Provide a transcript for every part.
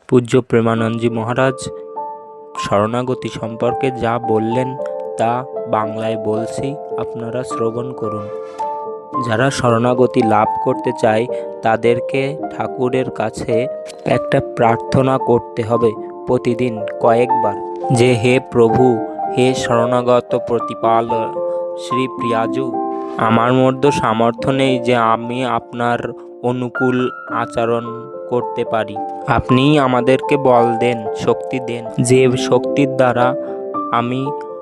পূজ্য প্রেমানন্দজি মহারাজ শরণাগতি সম্পর্কে যা বললেন তা বাংলায় বলছি, আপনারা শ্রবণ করুন। যারা শরণাগতি লাভ করতে চায় তাদেরকে ঠাকুরের কাছে একটা প্রার্থনা করতে হবে প্রতিদিন কয়েকবার, যে হে প্রভু, হে শরণাগত প্রতিপাল শ্রী প্রিয়াজু, আমার মধ্যে সামর্থ্য নেই যে আমি আপনার অনুকূল আচরণ করতে পারি। আপনিই আমাদেরকে বল দেন, শক্তি দেন, যে শক্তির দ্বারা আমি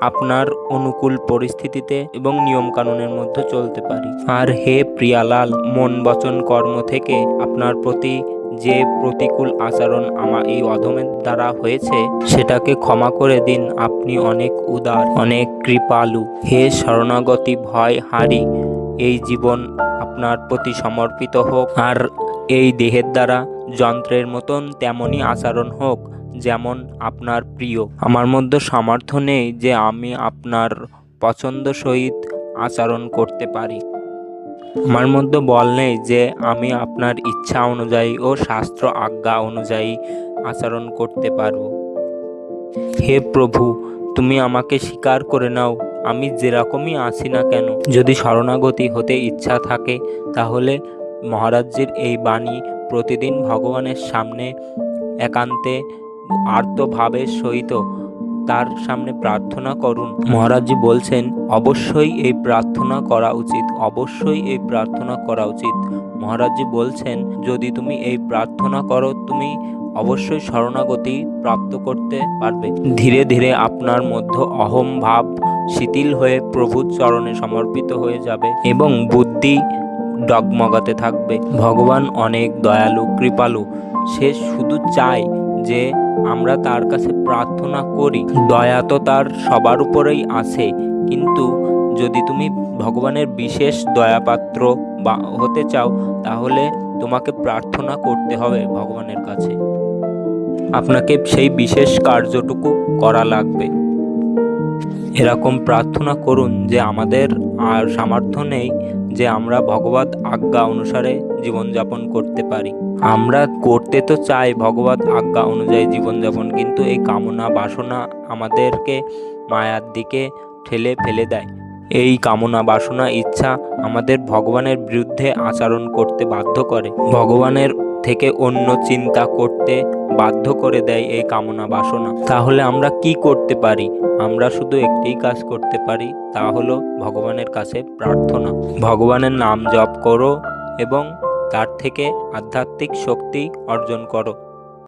আপনার অনুকূল পরিস্থিতিতে এবং নিয়মকানুনের মধ্যে চলতে পারি। আর হে প্রিয়ালাল, মন বচন কর্ম থেকে আপনার প্রতি যে প্রতিকূল আচরণ আমার এই অধমের দ্বারা হয়েছে সেটাকে ক্ষমা করে দিন। আপনি অনেক উদার, অনেক কৃপালু। হে শরণাগতি ভয় হারি, এই জীবন আপনার প্রতি সমর্পিত হোক, আর এই দেহের দ্বারা যন্ত্রের মতন তেমনই আচরণ হোক যেমন আপনার প্রিয়। আমার মধ্যে সামর্থ্য নেই যে আমি আপনার পছন্দ সহিত আচরণ করতে পারি। আমার মধ্যে বল নেই যে আমি আপনার ইচ্ছা অনুযায়ী ও শাস্ত্র আজ্ঞা অনুযায়ী আচরণ করতে পারব। হে প্রভু, তুমি আমাকে স্বীকার করে নাও, আমি যেরকমই আছি না কেন। যদি শরণাগতি হতে ইচ্ছা থাকে তাহলে মহারাজজির এই বাণী প্রতিদিন ভগবানের সামনে একান্তে আর্তভাবের সহিত তার সামনে প্রার্থনা করুন। মহারাজজি বলছেন অবশ্যই এই প্রার্থনা করা উচিত, অবশ্যই এই প্রার্থনা করা উচিত। মহারাজজি বলছেন যদি তুমি এই প্রার্থনা করো তুমি অবশ্যই শরণাগতি প্রাপ্ত করতে পারবে। ধীরে ধীরে আপনার মধ্যে অহম ভাব শিথিল হয়ে প্রভুর চরণে সমর্পিত হয়ে যাবে এবং বুদ্ধি ডগমগাতে থাকবে। ভগবান অনেক দয়ালু, কৃপালু। সে শুধু চায় যে আমরা তার কাছে প্রার্থনা করি। দয়া তো তার সবার উপরেই আছে, কিন্তু যদি তুমি ভগবানের বিশেষ দয়াপাত্র বা হতে চাও তাহলে তোমাকে প্রার্থনা করতে হবে ভগবানের কাছে। আপনাকে সেই বিশেষ কার্যটুকু করা লাগবে। এরকম প্রার্থনা করুন যে আমাদের আর সামর্থ্য নেই যে আমরা ভগবত আজ্ঞা অনুসারে জীবনযাপন করতে পারি। আমরা করতে তো চাই ভগবত আজ্ঞা অনুযায়ী জীবনযাপন, কিন্তু এই কামনা বাসনা আমাদেরকে মায়ার দিকে ঠেলে ফেলে দেয়। এই কামনা বাসনা ইচ্ছা আমাদের ভগবানের বিরুদ্ধে আচরণ করতে বাধ্য করে, ভগবানের থেকে অন্য চিন্তা করতে বাধ্য করে দেয় এই কামনা বাসনা। তাহলে আমরা কি করতে পারি? আমরা শুধু একটিই কাজ করতে পারি, তা হলো ভগবানের কাছে প্রার্থনা। ভগবানের নাম জপ করো এবং তার থেকে আধ্যাত্মিক শক্তি অর্জন করো।